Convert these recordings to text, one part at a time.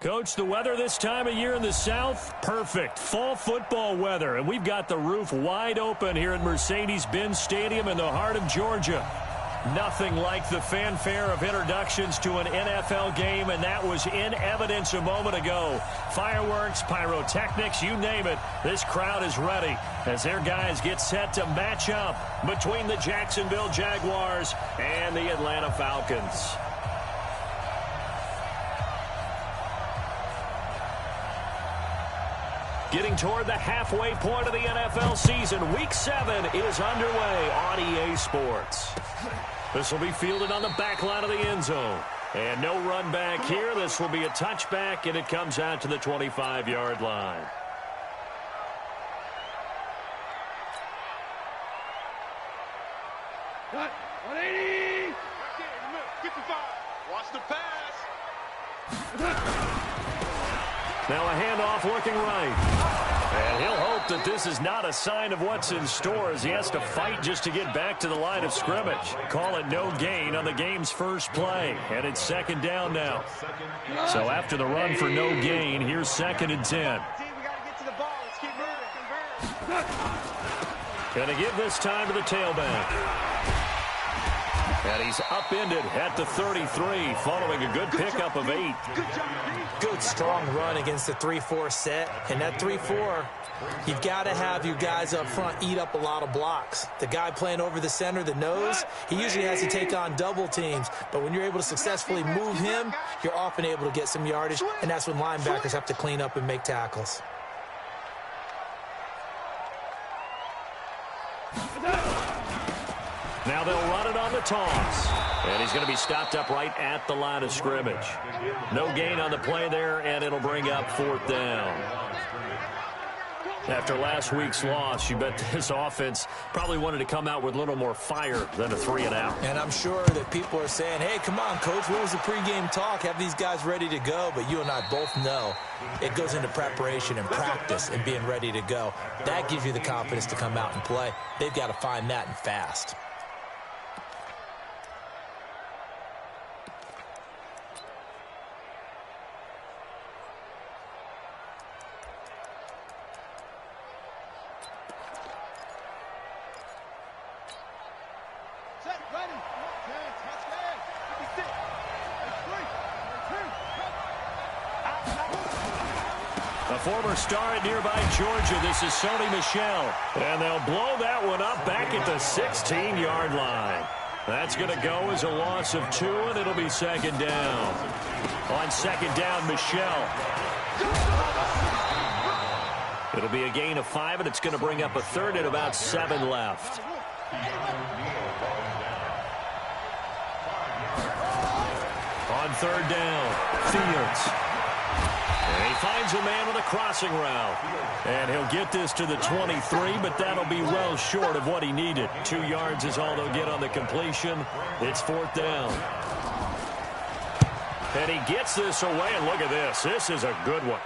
Coach, the weather this time of year in the South, perfect. Fall football weather, and we've got the roof wide open here at Mercedes-Benz Stadium in the heart of Georgia. Nothing like the fanfare of introductions to an NFL game, and that was in evidence a moment ago. Fireworks, pyrotechnics, you name it. This crowd is ready as their guys get set to match up between the Jacksonville Jaguars and the Atlanta Falcons. Getting toward the halfway point of the NFL season, Week 7 is underway on EA Sports. This will be fielded on the back line of the end zone. And no run back here. This will be a touchback, and it comes out to the 25-yard line. Cut. 180. 55. Watch the pass. Now a handoff looking right. And he'll hope that this is not a sign of what's in store as he has to fight just to get back to the line of scrimmage. Call it no gain on the game's first play. And it's second down now. So after the run for no gain, here's 2nd and 10. We got to get to the ball. Let's keep moving. Going to give this time to the tailback. And he's upended at the 33 following a good pickup of 8. Good strong run against the 3-4 set. And that 3-4, you've got to have your guys up front eat up a lot of blocks. The guy playing over the center, the nose, he usually has to take on double teams. But when you're able to successfully move him, you're often able to get some yardage. And that's when linebackers have to clean up and make tackles. Now they'll run it on the toss. And he's going to be stopped up right at the line of scrimmage. No gain on the play there, and it'll bring up 4th down. After last week's loss, you bet this offense probably wanted to come out with a little more fire than a 3-and-out. And I'm sure that people are saying, hey, come on, Coach, what was the pregame talk? Have these guys ready to go? But you and I both know it goes into preparation and practice and being ready to go. That gives you the confidence to come out and play. They've got to find that and fast. Former star at nearby Georgia, this is Sony Michel. And they'll blow that one up back at the 16-yard line. That's going to go as a loss of 2, and it'll be 2nd down. On 2nd down, Michel. It'll be a gain of 5, and it's going to bring up a 3rd and about 7 left. On 3rd down, Fields. And he finds a man with a crossing route. And he'll get this to the 23, but that'll be well short of what he needed. 2 yards is all they'll get on the completion. It's 4th down. And he gets this away, and look at this. This is a good one.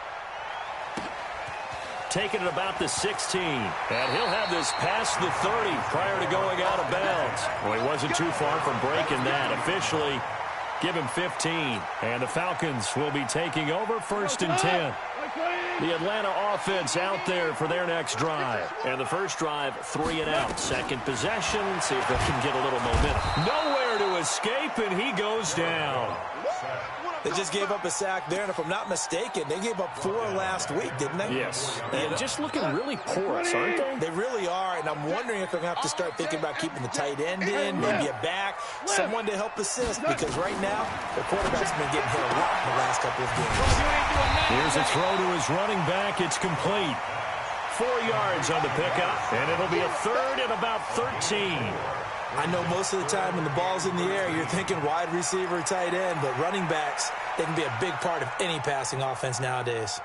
Taking it about the 16. And he'll have this past the 30 prior to going out of bounds. Well, he wasn't too far from breaking that. Officially, give him 15. And the Falcons will be taking over 1st and 10. The Atlanta offense out there for their next drive. And the first drive, 3-and-out. Second possession, see if they can get a little momentum. Nowhere to escape, and he goes down. They just gave up a sack there, and if I'm not mistaken, they gave up 4 last week, didn't they? Yes. And just looking really porous, aren't they? They really are, and I'm wondering if they're going to have to start thinking about keeping the tight end in, maybe a back, someone to help assist, because right now, the quarterback's been getting hit a lot in the last couple of games. Here's a throw to his running back. It's complete. 4 yards on the pickup, and it'll be a 3rd and about 13. I know most of the time when the ball's in the air, you're thinking wide receiver, tight end, but running backs, they can be a big part of any passing offense nowadays.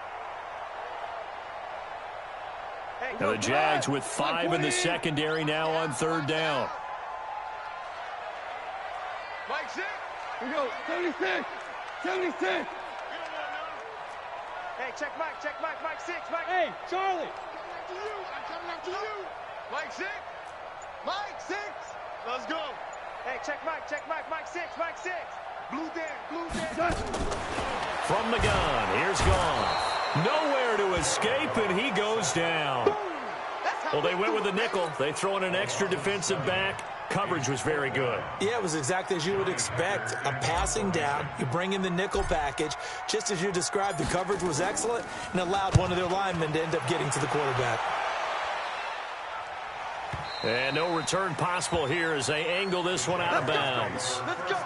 Now the Jags with 5 in the secondary now on 3rd down. Mike 6. Here we go. 76. 76. Hey, check Mike 6, Mike. Hey, Charlie. I'm coming after you. Mike 6. Mike 6. Let's go. Hey, check Mike 6, Mike 6. From the gun, here's Goff. Nowhere to escape, and he goes down. Well, they went with the nickel. They throw in an extra defensive back. Coverage was very good. Yeah, it was exactly as you would expect. A passing down, you bring in the nickel package. Just as you described, the coverage was excellent and allowed one of their linemen to end up getting to the quarterback. And no return possible here as they angle this one out of bounds. Let's go.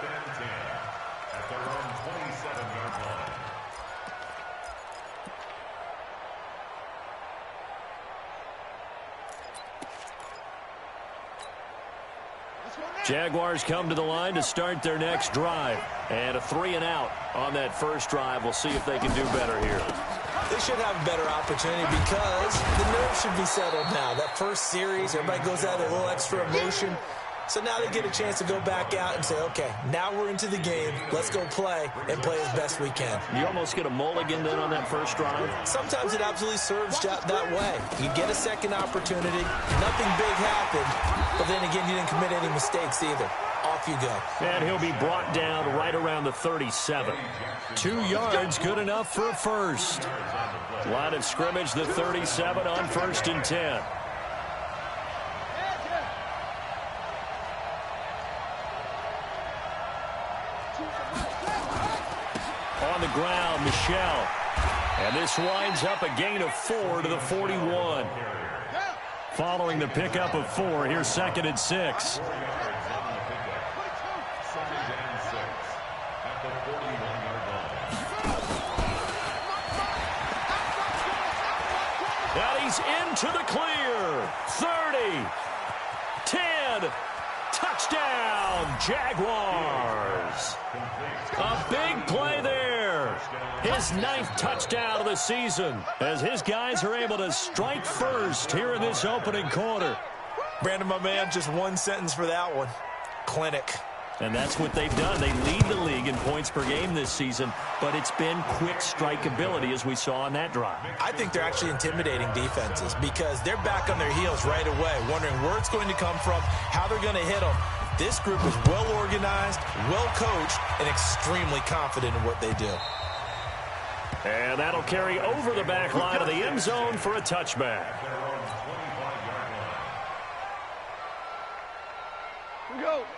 Jaguars come to the line to start their next drive. And a 3-and-out on that first drive. We'll see if they can do better here. They should have a better opportunity because the nerves should be settled now. That first series, everybody goes out with a little extra emotion. So now they get a chance to go back out and say, okay, now we're into the game. Let's go play and play as best we can. You almost get a mulligan then on that first drive? Sometimes it absolutely serves that way. You get a second opportunity. Nothing big happened. But then again, you didn't commit any mistakes either. Off you go. And he'll be brought down right around the 37. 2 yards, good enough for a first. Line of scrimmage, the 37 on 1st and 10. On the ground, Michel. And this winds up a gain of 4 to the 41. Following the pickup of 4, here's 2nd and 6. And he's into the clear. 30, 10, touchdown, Jaguars. A big play there. His 9th touchdown of the season as his guys are able to strike first here in this opening quarter. Brandon, my man, just one sentence for that one. Clinic. And that's what they've done. They lead the league in points per game this season, but it's been quick strike ability as we saw on that drive. I think they're actually intimidating defenses because they're back on their heels right away, wondering where it's going to come from, how they're going to hit them. This group is well organized, well coached, and extremely confident in what they do. And that'll carry over the back line of the end zone for a touchback.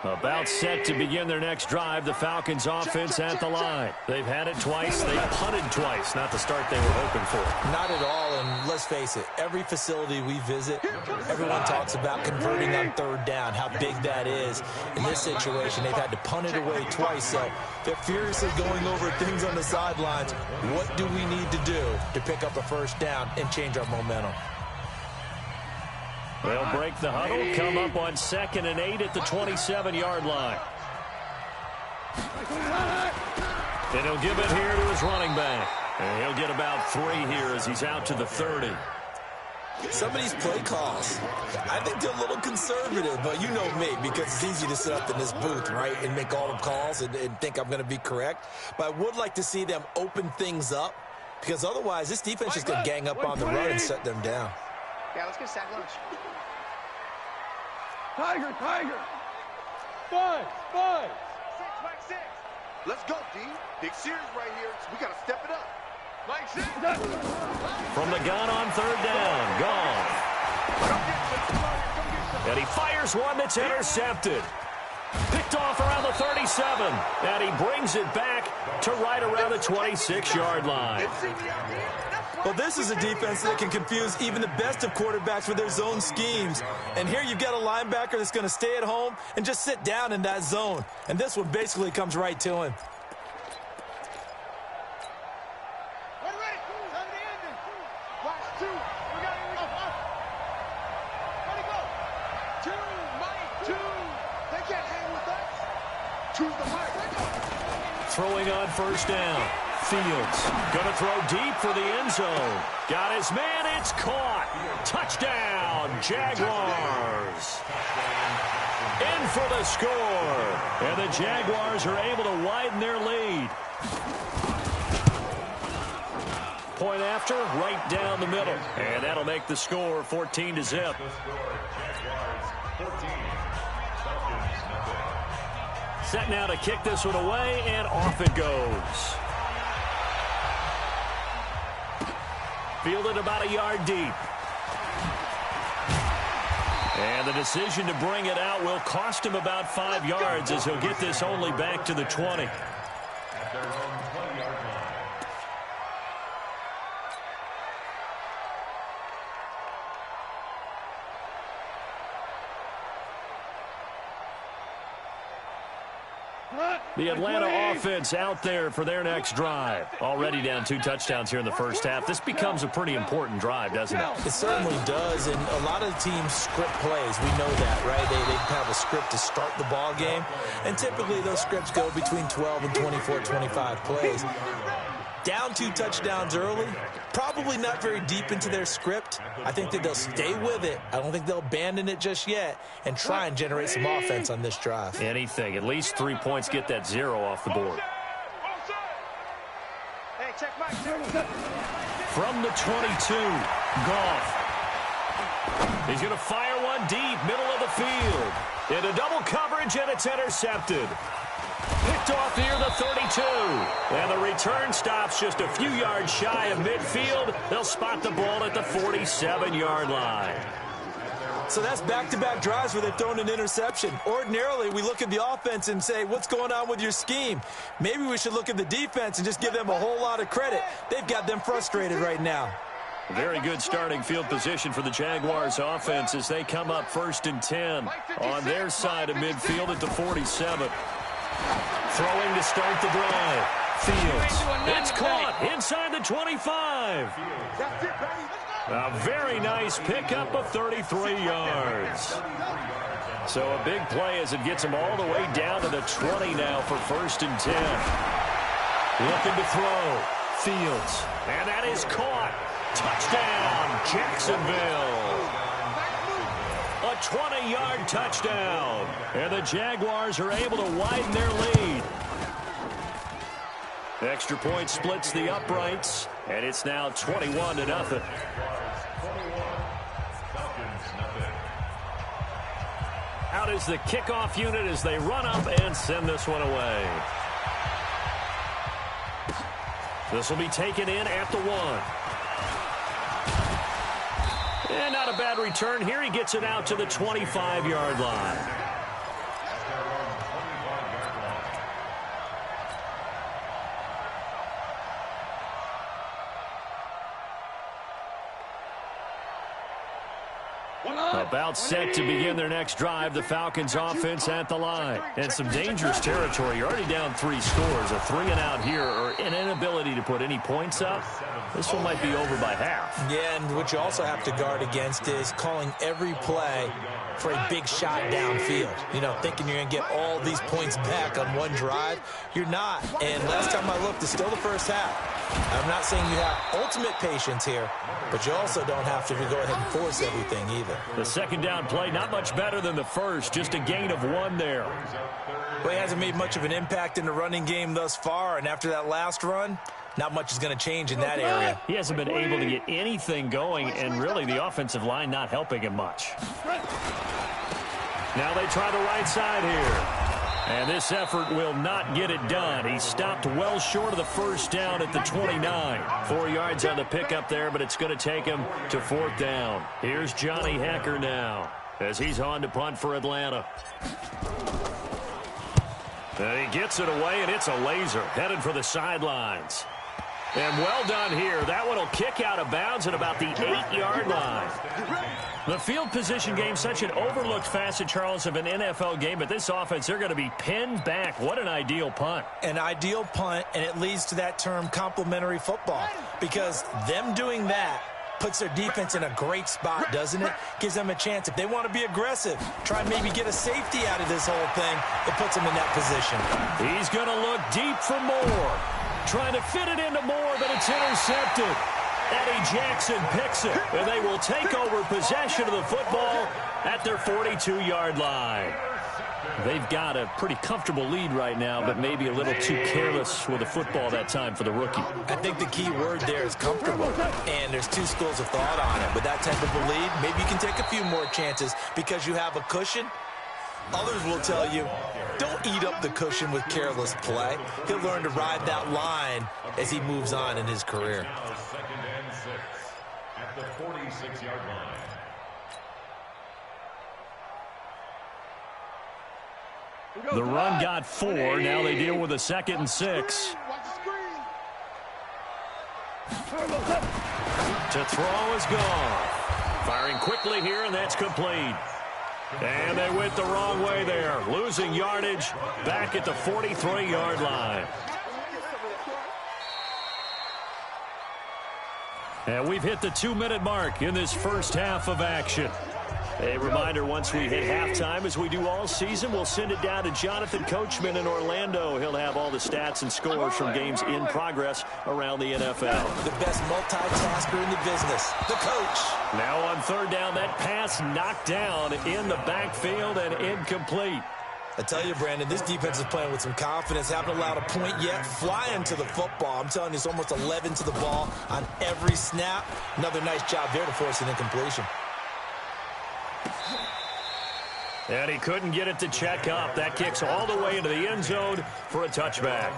About set to begin their next drive, the Falcons offense at the line. They've had it twice. They've punted twice. Not the start they were hoping for. Not at all, and let's face it, every facility we visit, everyone talks about converting on 3rd down, how big that is. In this situation, they've had to punt it away twice, so they're furiously going over things on the sidelines. What do we need to do to pick up a 1st down and change our momentum? They'll break the huddle, come up on 2nd and 8 at the 27-yard line. And he'll give it here to his running back. And he'll get about 3 here as he's out to the 30. Some of these play calls, I think they're a little conservative, but you know me, because it's easy to sit up in this booth, right, and make all the calls and think I'm going to be correct. But I would like to see them open things up, because otherwise this defense is going to gang up on the run and shut them down. Yeah, let's get a sack lunch. Tiger. 5. 6, Mike 6. Let's go, D. Big series right here. So we got to step it up. Mike 6. From the gun on 3rd down, gone. And he fires one that's intercepted. Picked off around the 37. And he brings it back to right around the 26-yard line. Well, this is a defense that can confuse even the best of quarterbacks with their zone schemes. And here you've got a linebacker that's going to stay at home and just sit down in that zone. And this one basically comes right to him. Throwing on 1st down. Fields going to throw deep for the end zone. Got his man. It's caught. Touchdown, Jaguars. In for the score. And the Jaguars are able to widen their lead. Point after, right down the middle. And that'll make the score 14-0. Set now to kick this one away, and off it goes. Fielded about a yard deep. And the decision to bring it out will cost him about 5 yards as he'll get this only back to the 20. The Atlanta offense out there for their next drive. Already down 2 touchdowns here in the first half. This becomes a pretty important drive, doesn't it? It certainly does, and a lot of teams script plays. We know that, right? They have a script to start the ball game, and typically those scripts go between 12 and 24, 25 plays. Down 2 touchdowns early, probably not very deep into their script. I think that they'll stay with it. I don't think they'll abandon it just yet and try and generate some offense on this drive. Anything. At least 3 points, get that 0 off the board. From the 22, Goff. He's going to fire one deep, middle of the field. Into double coverage, and it's intercepted. Picked off near the 32. And the return stops just a few yards shy of midfield. They'll spot the ball at the 47-yard line. So that's back-to-back drives where they've thrown an interception. Ordinarily, we look at the offense and say, what's going on with your scheme? Maybe we should look at the defense and just give them a whole lot of credit. They've got them frustrated right now. Very good starting field position for the Jaguars offense as they come up 1st and 10 on their side of midfield at the 47. Throwing to start the drive. Fields. It's caught inside the 25. A very nice pickup of 33 yards. So a big play as it gets him all the way down to the 20 now for 1st and 10. Looking to throw. Fields. And that is caught. Touchdown, Jacksonville. A 20-yard touchdown. And the Jaguars are able to widen their lead. Extra point splits the uprights, and it's now 21-0. Out is the kickoff unit as they run up and send this one away. This will be taken in at the 1. And not a bad return here. He gets it out to the 25-yard line. About set to begin their next drive, the Falcons offense at the line. And some dangerous territory. You're already down 3 scores. A 3-and-out here or an inability to put any points up. This one might be over by half. Yeah, and what you also have to guard against is calling every play for a big shot downfield. You know, thinking you're going to get all these points back on one drive. You're not. And last time I looked, it's still the first half. I'm not saying you have ultimate patience here, but you also don't have to go ahead and force everything either. The second down play, not much better than the first. Just a gain of 1 there. Well, he hasn't made much of an impact in the running game thus far, and after that last run, not much is going to change in that area. He hasn't been able to get anything going, and really the offensive line not helping him much. Now they try the right side here. And this effort will not get it done. He stopped well short of the first down at the 29. 4 yards on the pickup there, but it's going to take him to 4th down. Here's Johnny Hekker now as he's on to punt for Atlanta. And he gets it away, and it's a laser headed for the sidelines. And well done here. That one will kick out of bounds at about the 8-yard line. The field position game, such an overlooked facet, Charles, of an NFL game. But this offense, they're going to be pinned back. What an ideal punt. An ideal punt, and it leads to that term complementary football. Because them doing that puts their defense in a great spot, doesn't it? Gives them a chance. If they want to be aggressive, try and maybe get a safety out of this whole thing, it puts them in that position. He's going to look deep for Moore. Trying to fit it into Moore, but it's intercepted. Eddie Jackson picks it, and they will take over possession of the football at their 42-yard line. They've got a pretty comfortable lead right now, but maybe a little too careless with the football that time for the rookie. I think the key word there is comfortable, and there's 2 schools of thought on it. With that type of a lead, maybe you can take a few more chances because you have a cushion. Others will tell you, don't eat up the cushion with careless play. He'll learn to ride that line as he moves on in his career. Now 2nd and 6 at the 46-yard line. The run got 4. Now they deal with a 2nd and 6. To throw is gone. Firing quickly here, and that's complete. And they went the wrong way there. Losing yardage back at the 43-yard line. And we've hit the 2-minute mark in this first half of action. A reminder, once we hit halftime, as we do all season, we'll send it down to Jonathan Coachman in Orlando. He'll have all the stats and scores from games in progress around the NFL. The best multitasker in the business, the coach. Now on 3rd down, that pass knocked down in the backfield and incomplete. I tell you, Brandon, this defense is playing with some confidence. Haven't allowed a point yet. Flying to the football. I'm telling you, it's almost 11 to the ball on every snap. Another nice job there to force an incompletion. And he couldn't get it to check up. That kicks all the way into the end zone for a touchback.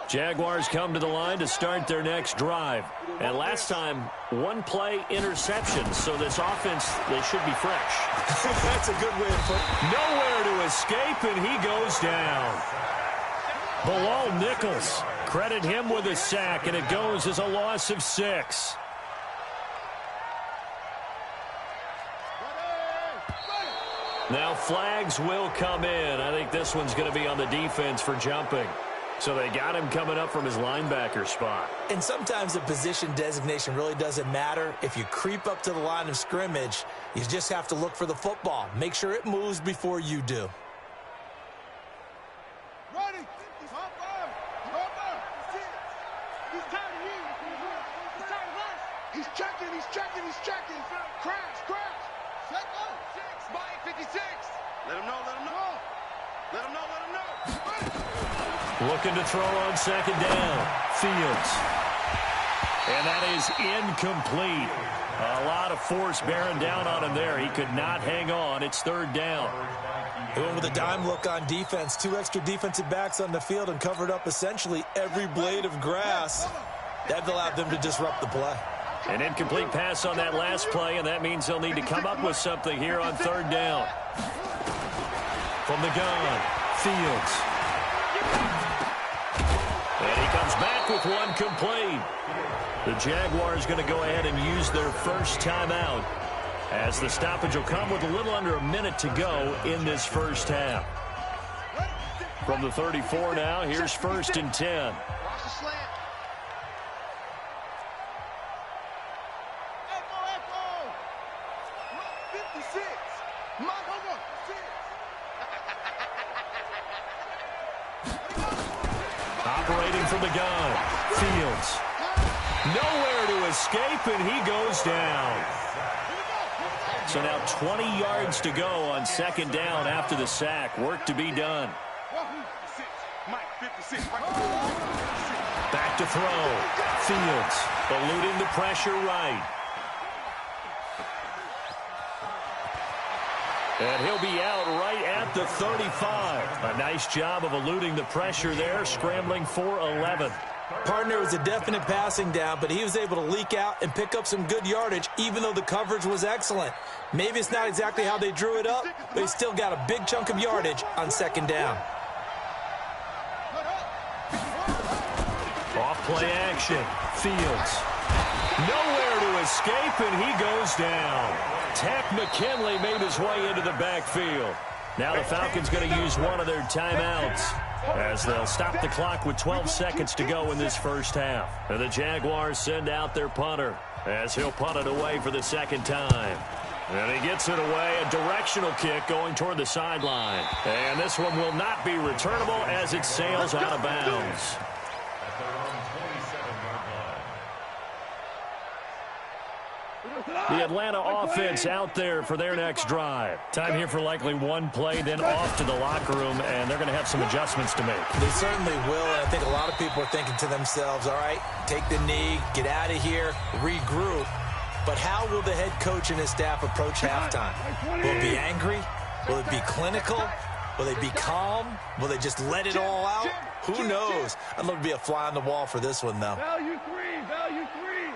Jaguars come to the line to start their next drive. And last time, 1-play interception. So this offense, they should be fresh. That's a good way to put it. Nowhere to escape, and he goes down. Bilal Nichols, credit him with a sack, and it goes as a loss of 6. Now flags will come in. I think this one's going to be on the defense for jumping. So they got him coming up from his linebacker spot. And sometimes the position designation really doesn't matter. If you creep up to the line of scrimmage, you just have to look for the football. Make sure it moves before you do. Ready. He's up there. He's tired of you. He's tired of us. He's checking. Crash. Set up. 6 by 56. Let him know. Looking to throw on 2nd down. Fields. And that is incomplete. A lot of force bearing down on him there. He could not hang on. It's 3rd down. They went with a dime look on defense. 2 extra defensive backs on the field and covered up essentially every blade of grass. That allowed them to disrupt the play. An incomplete pass on that last play, and that means they'll need to come up with something here on 3rd down. From the gun, Fields. And he comes back with one complete. The Jaguars going to go ahead and use their first timeout, as the stoppage will come with a little under a minute to go in this first half. From the 34 now, here's 1st and 10. Watch the slant. Echo. 56. Come on. 6. Operating from the gun, Fields. Nowhere to escape, and he goes down. So now 20 yards to go on 2nd down after the sack. Work to be done. Back to throw. Fields eluding the pressure right. And he'll be out right at the 35. A nice job of eluding the pressure there, scrambling for 11. Partner was a definite passing down, but he was able to leak out and pick up some good yardage, even though the coverage was excellent. Maybe it's not exactly how they drew it up, but he still got a big chunk of yardage on 2nd down. Off play action. Fields. Nowhere to escape, and he goes down. Takk McKinley made his way into the backfield. Now the Falcons going to use one of their timeouts, as they'll stop the clock with 12 seconds to go in this first half. And the Jaguars send out their punter, as he'll punt it away for the 2nd time. And he gets it away, a directional kick going toward the sideline. And this one will not be returnable as it sails out of bounds. The Atlanta offense out there for their next drive. Time here for likely one play, then off to the locker room, and they're going to have some adjustments to make. They certainly will, and I think a lot of people are thinking to themselves, all right, take the knee, get out of here, regroup. But how will the head coach and his staff approach halftime? Will it be angry? Will it be clinical? Will they be calm? Will they just let it all out? Who knows? I'd love to be a fly on the wall for this one, though. Value three, value three.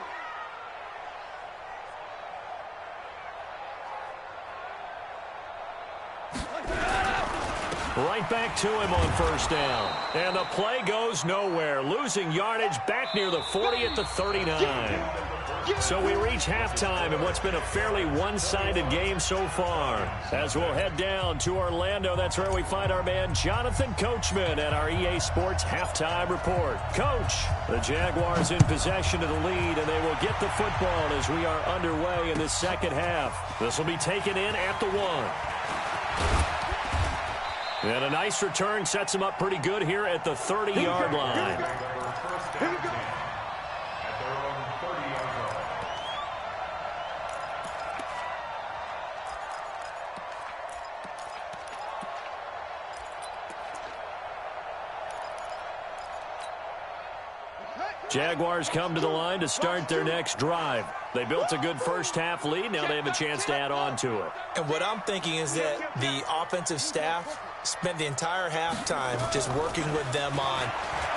Right back to him on first down. And the play goes nowhere. Losing yardage back near the 40 at the 39. So we reach halftime in what's been a fairly one-sided game so far. As we'll head down to Orlando, that's where we find our man Jonathan Coachman at our EA Sports Halftime Report. Coach, the Jaguars in possession of the lead, and they will get the football as we are underway in the second half. This will be taken in at the 1. And a nice return sets him up pretty good here at the 30-yard line. Here we go. Jaguars come to the line to start their next drive. They built a good first-half lead. Now they have a chance to add on to it. And what I'm thinking is that the offensive staff spent the entire halftime just working with them on,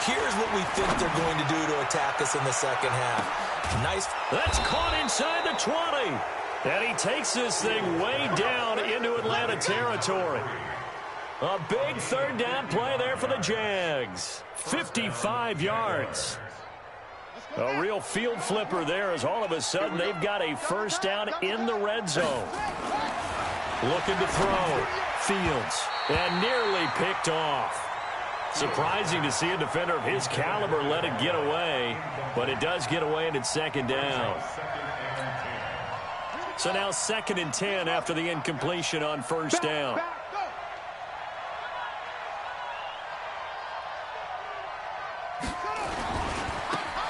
here's what we think they're going to do to attack us in the second half. Nice. That's caught inside the 20. And he takes this thing way down into Atlanta territory. A big third down play there for the Jags. 55 yards. A real field flipper there as all of a sudden they've got a first down in the red zone. Looking to throw. Fields. And nearly picked off. Surprising to see a defender of his caliber let it get away. But it does get away and it's second down. So now 2nd and 10 after the incompletion on first down.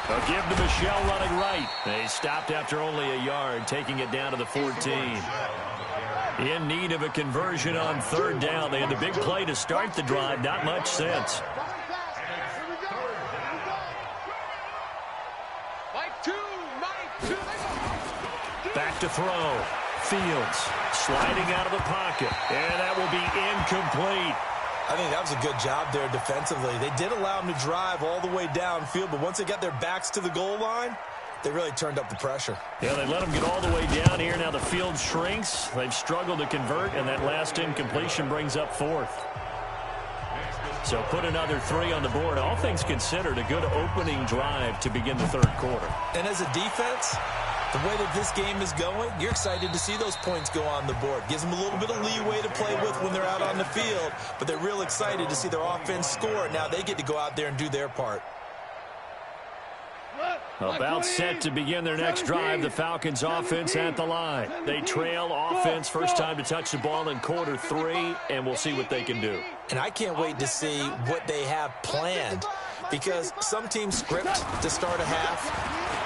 They'll give to Michel running right. They stopped after only a yard, taking it down to the 14. In need of a conversion on third down. They had the big play to start the drive. Not much sense. Back to throw. Fields sliding out of the pocket. And that will be incomplete. I think that was a good job there defensively. They did allow them to drive all the way downfield, but once they got their backs to the goal line, they really turned up the pressure. Yeah, they let them get all the way down here. Now the field shrinks. They've struggled to convert, and that last incompletion brings up 4th. So put another 3 on the board. All things considered, a good opening drive to begin the third quarter. And as a defense, the way that this game is going, you're excited to see those points go on the board. Gives them a little bit of leeway to play with when they're out on the field, but they're real excited to see their offense score. Now they get to go out there and do their part. About set to begin their next drive, the Falcons offense at the line. They trail offense, first time to touch the ball in quarter 3, and we'll see what they can do. And I can't wait to see what they have planned, because some teams script to start a half.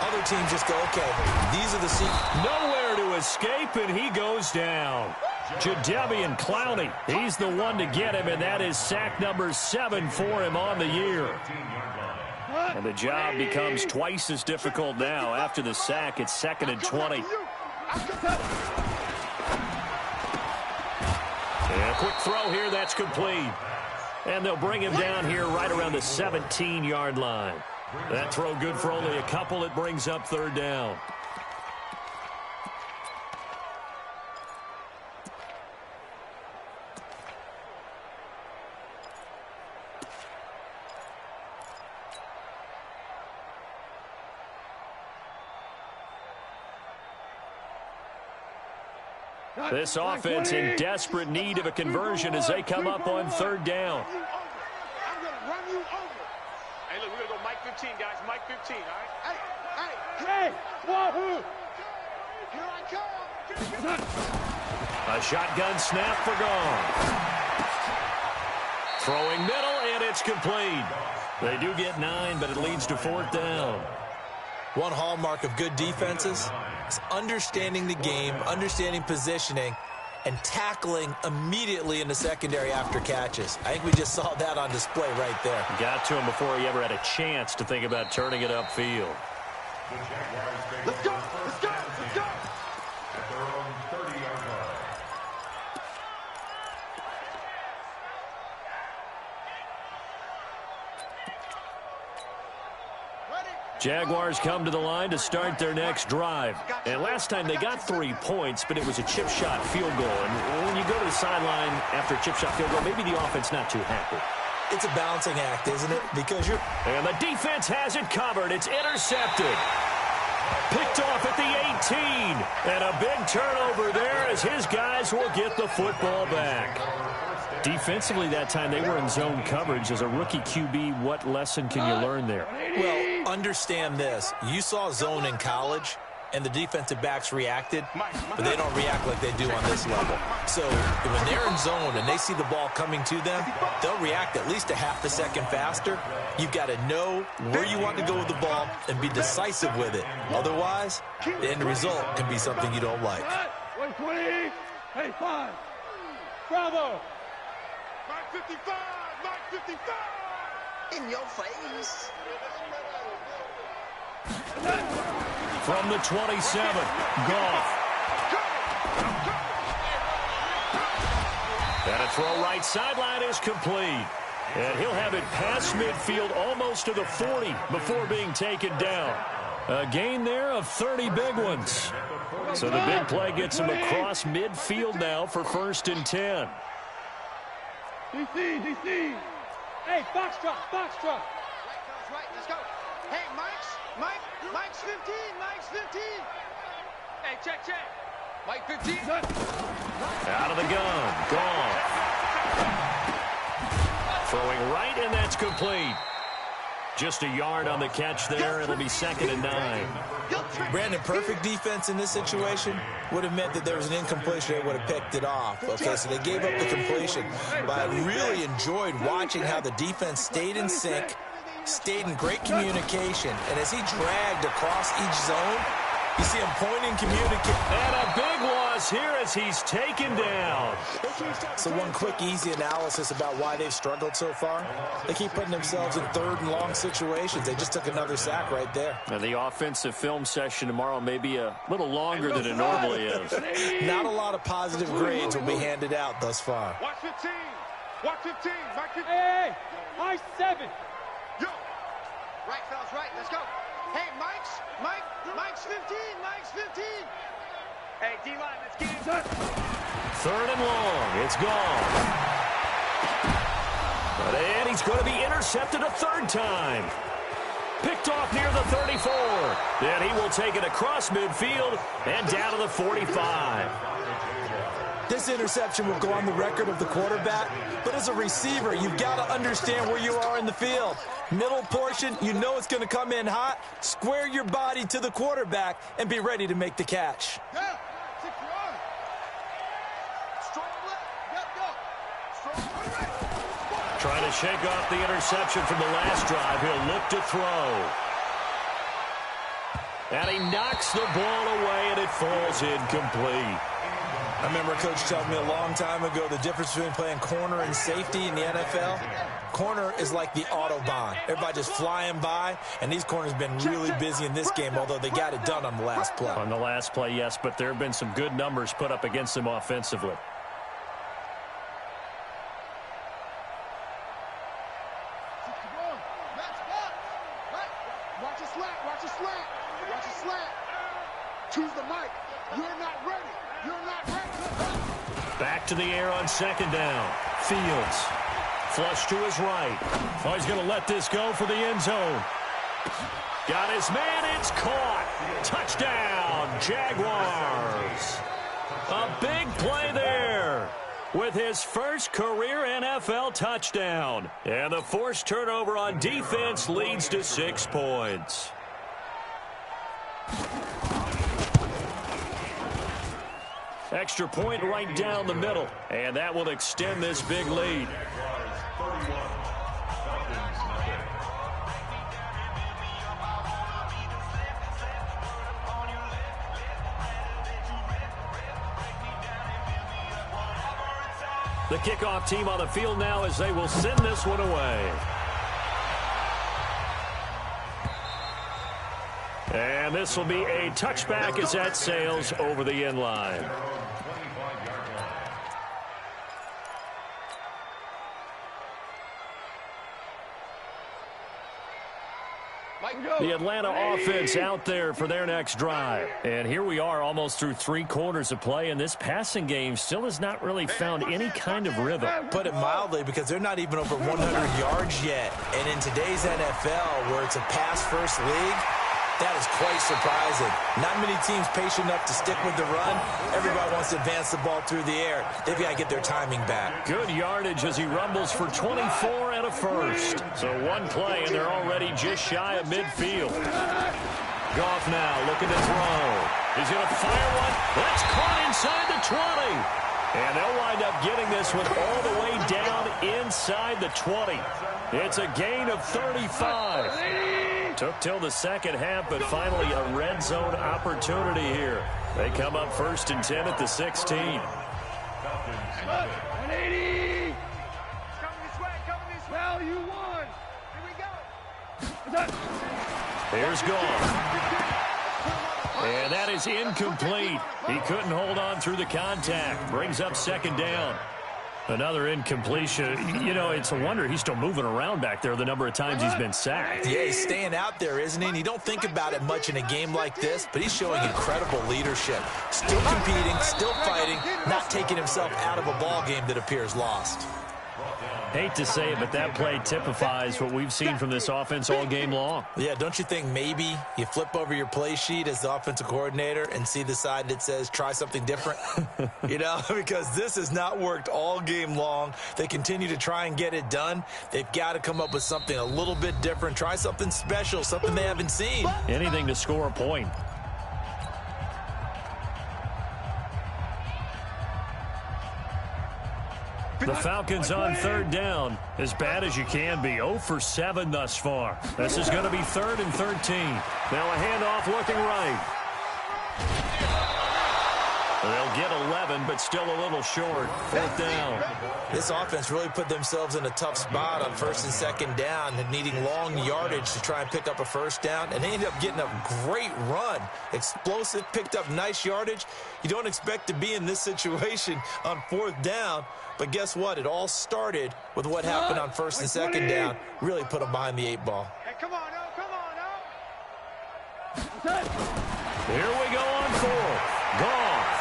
Other teams just go, okay, these are the secrets. Nowhere to escape, and he goes down. Jadeveon Clowney, he's the one to get him, and that is sack number 7 for him on the year. And the job becomes twice as difficult now. After the sack, it's 2nd and 20. And a quick throw here, that's complete. And they'll bring him down here right around the 17-yard line. That throw good for only a couple. It brings up third down. This offense in desperate need of a conversion as they come up on third down. I'm going to run you over. Hey, look, we're going to go Mike 15, guys. Mike 15, all right? Hey, wahoo! Here I come. A shotgun snap for gone. Throwing middle, and it's complete. They do get 9, but it leads to 4th down. One hallmark of good defenses, backs understanding the game, understanding positioning, and tackling immediately in the secondary after catches. I think we just saw that on display right there. Got to him before he ever had a chance to think about turning it upfield. Let's go! Let's go! Let's go! At their own 30-yard line. Jaguars come to the line to start their next drive. And last time they got 3 points, but it was a chip shot field goal. And when you go to the sideline after a chip shot field goal, maybe the offense not too happy. It's a balancing act, isn't it? Because you're... And the defense has it covered. It's intercepted. Picked off at the 18. And a big turnover there as his guys will get the football back. Defensively that time, they were in zone coverage. As a rookie QB, what lesson can you learn there? Well, understand this. You saw zone in college, and the defensive backs reacted, but they don't react like they do on this level. So when they're in zone and they see the ball coming to them, they'll react at least a half a second faster. You've got to know where you want to go with the ball and be decisive with it. Otherwise, the end result can be something you don't like. 120. Hey, 5. Bravo. Mike 55. Mike 55. In your face. From the 27, Goff. And a throw right sideline is complete. And he'll have it past midfield almost to the 40 before being taken down. A gain there of 30 big ones. So the big play gets him across midfield now for 1st and 10. DC. Hey, box drop. Right, let's go. Hey, Mike's 15. Mike's 15. Hey, check. Mike 15. Out of the gun. Gone. Throwing right, and that's complete. Just a yard on the catch there. It'll be 2nd and 9. Brandon, perfect defense in this situation would have meant that there was an incompletion. They would have picked it off. Okay, so they gave up the completion. But I really enjoyed watching how the defense stayed in sync, stayed in great communication. And as he dragged across each zone, you see him pointing, communicating. And a big loss here as he's taken down. So one quick, easy analysis about why they've struggled so far. They keep putting themselves in 3rd and long situations. They just took another sack right there. And the offensive film session tomorrow may be a little longer than it normally is. Not a lot of positive grades will be handed out thus far. Watch 15. Watch 15. Mike 15. Hey, Mike 7. Yo. Right, fellas, right. Let's go. Hey, Mike's 15. Mike's 15. Hey, D-line, let's get it. 3rd and long. It's gone. And he's going to be intercepted a 3rd time. Picked off near the 34. Then he will take it across midfield and down to the 45. This interception will go on the record of the quarterback, but as a receiver, you've got to understand where you are in the field. Middle portion, you know it's going to come in hot. Square your body to the quarterback and be ready to make the catch. Yeah. 61. Strong left. Go. Strong right. Trying to shake off the interception from the last drive. He'll look to throw. And he knocks the ball away, and it falls incomplete. I remember a coach telling me a long time ago the difference between playing corner and safety in the NFL. Corner is like the Autobahn. Everybody just flying by, and these corners have been really busy in this game, although they got it done on the last play. On the last play, yes, but there have been some good numbers put up against them offensively. Watch a slant. Choose the mic. You're not ready. Back to the air on 2nd down. Fields. Flush to his right. Oh, he's going to let this go for the end zone. Got his man. It's caught. Touchdown, Jaguars. A big play there with his first career NFL touchdown. And the forced turnover on defense leads to 6 points. Extra point right down the middle, and that will extend this big lead. The kickoff team on the field now as they will send this one away. And this will be a touchback as that sails over the end line. The Atlanta offense out there for their next drive. And here we are almost through 3 quarters of play, and this passing game still has not really found any kind of rhythm. Put it mildly, because they're not even over 100 yards yet. And in today's NFL, where it's a pass-first league, that is quite surprising. Not many teams patient enough to stick with the run. Everybody wants to advance the ball through the air. They've got to get their timing back. Good yardage as he rumbles for 24 and a first. So one play, and they're already just shy of midfield. Goff now looking to throw. He's going to fire one. That's caught inside the 20. And they'll wind up getting this one all the way down inside the 20. It's a gain of 35. Took till the second half, but finally a red zone opportunity here. They come up 1st and 10 at the 16. 180. Coming this way, coming this way. Well, you won. Here we go. Here's Goff. And that is incomplete. He couldn't hold on through the contact. Brings up 2nd down. Another incompletion. You know, it's a wonder he's still moving around back there the number of times he's been sacked. Yeah, he's staying out there, isn't he? And you don't think about it much in a game like this, but he's showing incredible leadership. Still competing, still fighting, not taking himself out of a ball game that appears lost. Hate to say it, but that play typifies what we've seen from this offense all game long. Yeah, don't you think maybe you flip over your play sheet as the offensive coordinator and see the side that says try something different? You know, because this has not worked all game long. They continue to try and get it done. They've got to come up with something a little bit different. Try something special, something they haven't seen. Anything to score a point. The Falcons on 3rd down. As bad as you can be. 0 for 7 thus far. This is going to be 3rd and 13. Now a handoff looking right. They'll get 11, but still a little short. 4th down. This offense really put themselves in a tough spot on 1st and 2nd down and needing long yardage to try and pick up a 1st down. And they ended up getting a great run. Explosive, picked up nice yardage. You don't expect to be in this situation on 4th down. But guess what? It all started with what happened on 1st and 2nd down. Really put them behind the 8 ball. Hey, come on, now, come on, now. Here we go on 4th. Goff.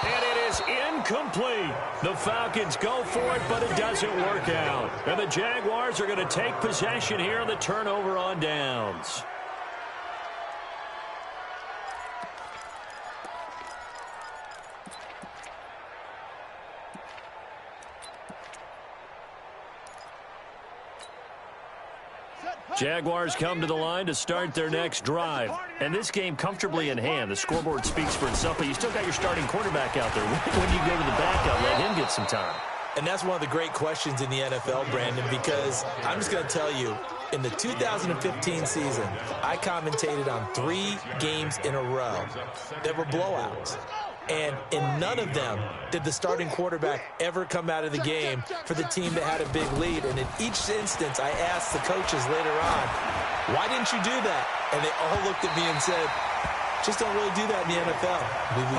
And it is incomplete. The Falcons go for it, but it doesn't work out. And the Jaguars are going to take possession here on the turnover on downs. Jaguars come to the line to start their next drive. And this game comfortably in hand. The scoreboard speaks for itself, but you still got your starting quarterback out there. When do you go to the backup, let him get some time? And that's one of the great questions in the NFL, Brandon, because I'm just going to tell you, in the 2015 season, I commentated on 3 games in a row that were blowouts. And in none of them did the starting quarterback ever come out of the game for the team that had a big lead. And in each instance, I asked the coaches later on, why didn't you do that? And they all looked at me and said, just don't really do that in the NFL.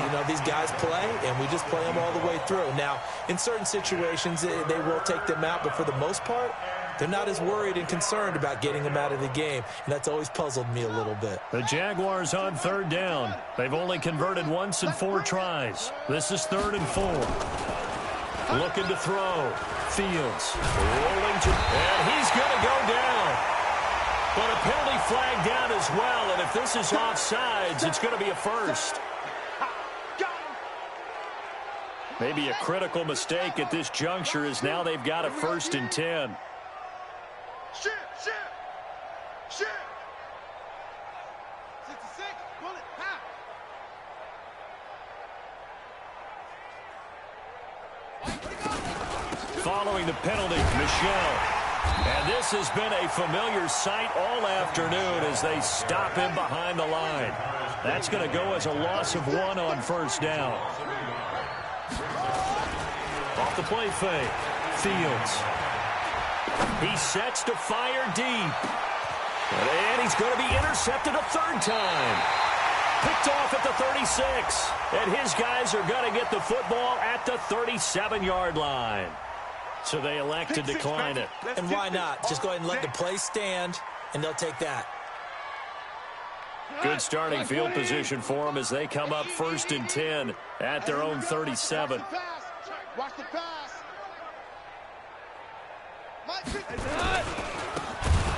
You know, these guys play, and we just play them all the way through. Now, in certain situations, they will take them out, but for the most part, they're not as worried and concerned about getting them out of the game, and that's always puzzled me a little bit. The Jaguars on 3rd down. They've only converted once in 4 tries. This is 3rd and 4. Looking to throw. Fields rolling to, and he's going to go down. But a penalty flag down as well, and if this is offsides, it's going to be a first. Maybe a critical mistake at this juncture is now they've got a 1st and 10. Shoot! 66, bullet, half. Following the penalty, Michel. And this has been a familiar sight all afternoon as they stop him behind the line. That's going to go as a loss of 1 on 1st down. the play fake. Fields. He sets to fire deep. And he's going to be intercepted a third time. Picked off at the 36. And his guys are going to get the football at the 37-yard line. So they elect to decline it. And why not? Just go ahead and let the play stand, and they'll take that. Good starting field position for them as they come up 1st and 10 at their own 37. Watch the pass.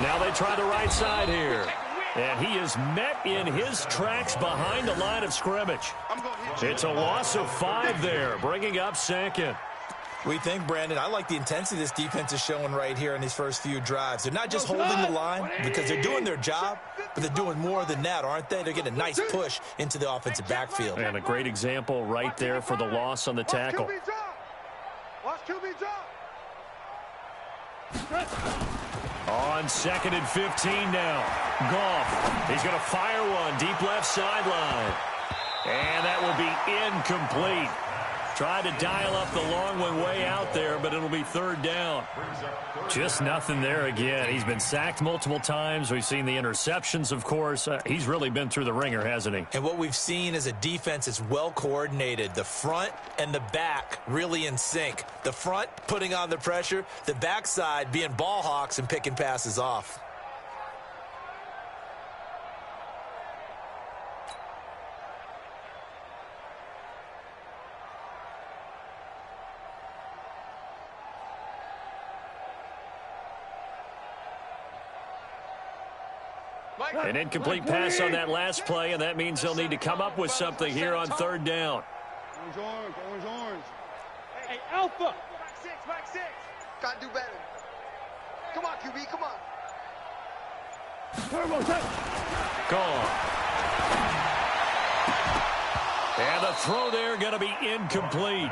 Now they try the right side here. And he is met in his tracks behind the line of scrimmage. It's a loss of 5 there, bringing up 2nd. We think, Brandon, I like the intensity this defense is showing right here in these first few drives. They're not just holding the line because they're doing their job, but they're doing more than that, aren't they? They're getting a nice push into the offensive backfield. And a great example right there for the loss on the tackle. Watch QB drop. On 2nd and 15 now. Goff. He's going to fire one deep left sideline. And that will be incomplete. Tried to dial up the long one way out there, but it'll be 3rd down. Just nothing there again. He's been sacked multiple times. We've seen the interceptions, of course. He's really been through the ringer, hasn't he? And what we've seen is a defense that's well coordinated. The front and the back really in sync. The front putting on the pressure, the backside being ball hawks and picking passes off. An incomplete pass on that last play, and that means they'll need to come up with something here on 3rd down. Orange. Hey, Alpha. Mike 6. Got to do better. Come on, QB, come on. Gone. And the throw there going to be incomplete.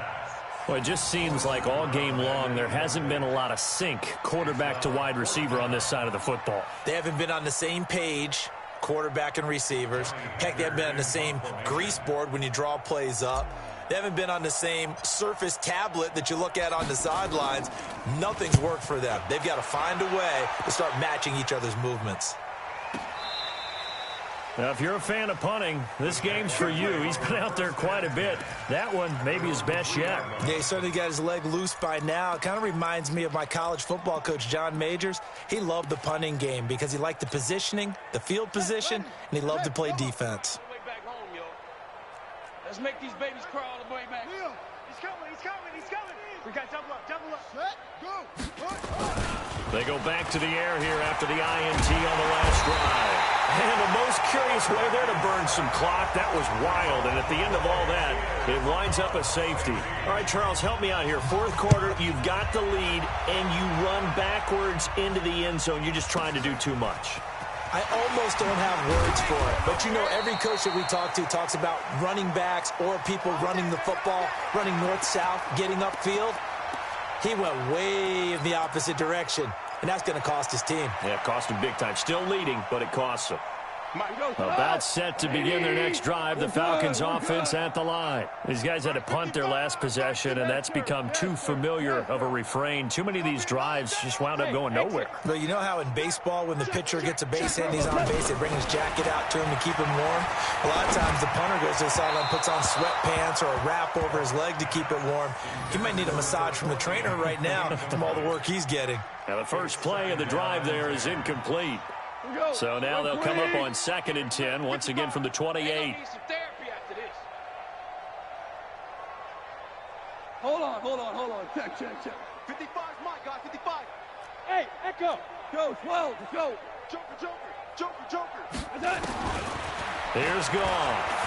Well, it just seems like all game long there hasn't been a lot of sync quarterback to wide receiver on this side of the football. They haven't been on the same page, quarterback and receivers. Heck, they haven't been on the same grease board when you draw plays up. They haven't been on the same surface tablet that you look at on the sidelines. Nothing's worked for them. They've got to find a way to start matching each other's movements. Now, if you're a fan of punting, this game's for you. He's been out there quite a bit. That one maybe his best yet. Yeah, he certainly got his leg loose by now. It kind of reminds me of my college football coach, John Majors. He loved the punting game because he liked the positioning, the field position, and he loved to play defense. Let's make these babies cry all the way back. He's coming. We got double up. Set, go. They go back to the air here after the INT on the last drive. And the most curious way there to burn some clock. That was wild. And at the end of all that, it winds up a safety. All right, Charles, help me out here. 4th quarter, you've got the lead, and you run backwards into the end zone. You're just trying to do too much. I almost don't have words for it. But, you know, every coach that we talk to talks about running backs or people running the football, running north-south, getting upfield. He went way in the opposite direction, and that's going to cost his team. Yeah, it cost him big time. Still leading, but it costs him. About set to begin their next drive. The Falcons offense at the line. These guys had to punt their last possession, and that's become too familiar of a refrain. Too many of these drives just wound up going nowhere. Well, you know how in baseball when the pitcher gets a base hit and he's on base, they bring his jacket out to him to keep him warm? A lot of times the punter goes to the sideline, puts on sweatpants or a wrap over his leg to keep it warm. He might need a massage from the trainer right now from all the work he's getting. Now the first play of the drive there is incomplete. So now they'll come up on 2nd and 10, once again from the 28. Hold on. Check. 55's Mike, guy, 55. Hey, Echo. Go, 12, let's go. Joker. Here's Goff.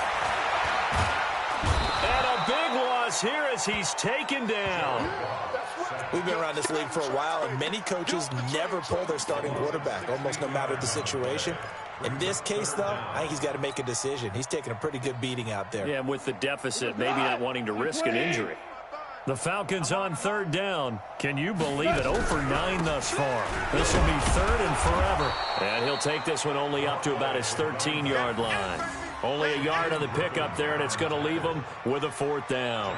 And a big loss here as he's taken down. We've been around this league for a while, and many coaches never pull their starting quarterback, almost no matter the situation. In this case, though, I think he's got to make a decision. He's taking a pretty good beating out there. Yeah, with the deficit, maybe not wanting to risk an injury. The Falcons on 3rd down. Can you believe it? 0 for 9 thus far. This will be 3rd and forever. And he'll take this one only up to about his 13-yard line. Only a yard on the pickup there, and it's going to leave them with a 4th down.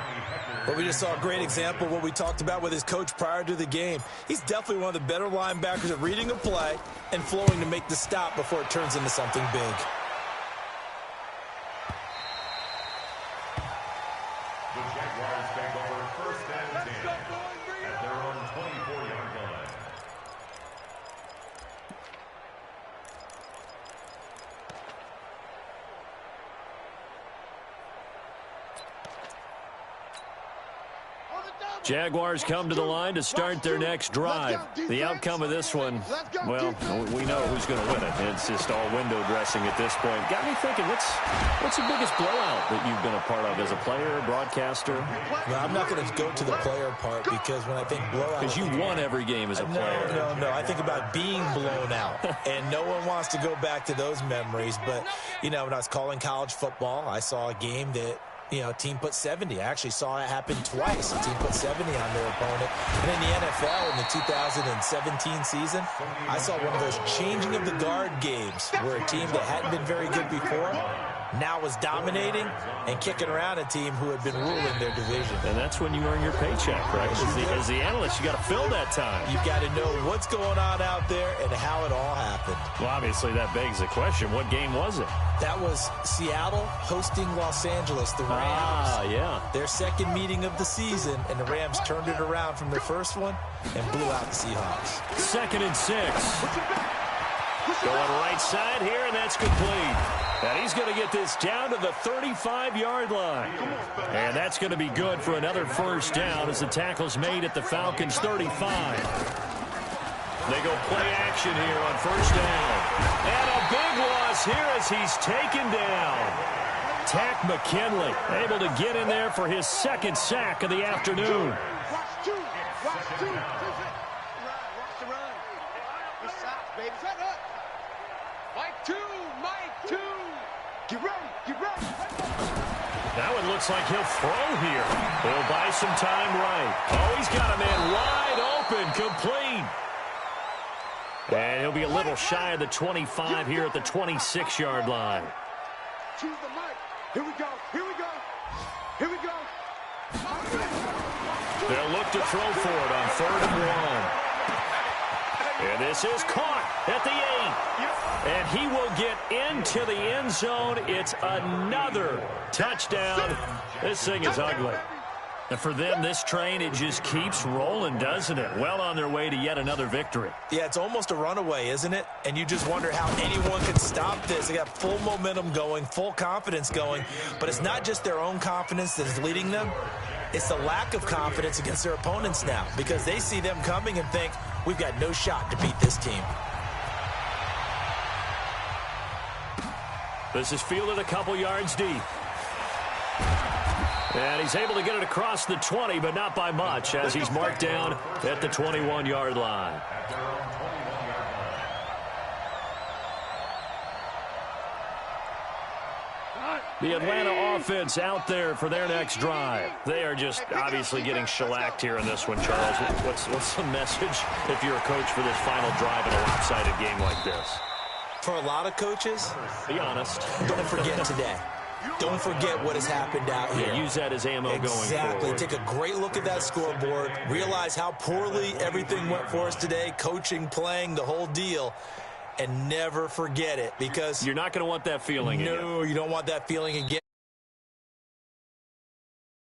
But we just saw a great example of what we talked about with his coach prior to the game. He's definitely one of the better linebackers at reading a play and flowing to make the stop before it turns into something big. The Jaguars take over 1st and 10 at their own 24-yard line. Jaguars come to the line to start their next drive. The outcome of this one, well, we know who's going to win it. It's just all window dressing at this point. Got me thinking, what's the biggest blowout that you've been a part of as a player, broadcaster? Well, I'm not going to go to the player part because when I think blowout... Because you won every game as a player. No. I think about being blown out. And no one wants to go back to those memories. But, you know, when I was calling college football, I saw a game that... a team put 70. I actually saw it happen twice. A team put 70 on their opponent. And in the NFL in the 2017 season, I saw one of those changing of the guard games where a team that hadn't been very good before now was dominating and kicking around a team who had been ruling their division. And that's when you earn your paycheck, right? As the analyst, you got to fill that time. You've got to know what's going on out there and how it all happened. Well, obviously, that begs the question, what game was it? That was Seattle hosting Los Angeles, the Rams. Yeah. Their second meeting of the season, and the Rams turned it around from their first one and blew out the Seahawks. 2nd and 6. Going right side here, and that's complete. And he's going to get this down to the 35-yard line. And that's going to be good for another 1st down as the tackle's made at the Falcons' 35. They go play action here on 1st down. And a big loss here as he's taken down. Takk McKinley able to get in there for his 2nd sack of the afternoon. Watch two. Watch the run. Good stops, baby. Set up. Mike 2. Get ready. Now it looks like he'll throw here. He'll buy some time right. Oh, he's got a man wide open, complete. And he'll be a little shy of the 25 here at the 26-yard line. Choose the mic. Here we go. They'll look to throw for it on 3rd and 1. And this is caught at the 8. And he will get into the end zone. It's another touchdown. This thing is ugly. And for them, this train, it just keeps rolling, doesn't it? Well on their way to yet another victory. Yeah, it's almost a runaway, isn't it? And you just wonder how anyone can stop this. They got full momentum going, full confidence going. But it's not just their own confidence that is leading them. It's the lack of confidence against their opponents now because they see them coming and think, we've got no shot to beat this team. This is fielded a couple yards deep. And he's able to get it across the 20, but not by much, as he's marked down at the 21-yard line. The Atlanta offense out there for their next drive. They are just obviously getting shellacked here in this one, Charles. What's the message if you're a coach for this final drive in a lopsided game like this? For a lot of coaches, be honest. Don't forget today. Don't forget what has happened out here. Yeah, use that as ammo going forward. Exactly. Take a great look at that scoreboard. Realize how poorly everything went for us today. Coaching, playing, the whole deal. And never forget it because... You're not going to want that feeling again. No, you don't want that feeling again.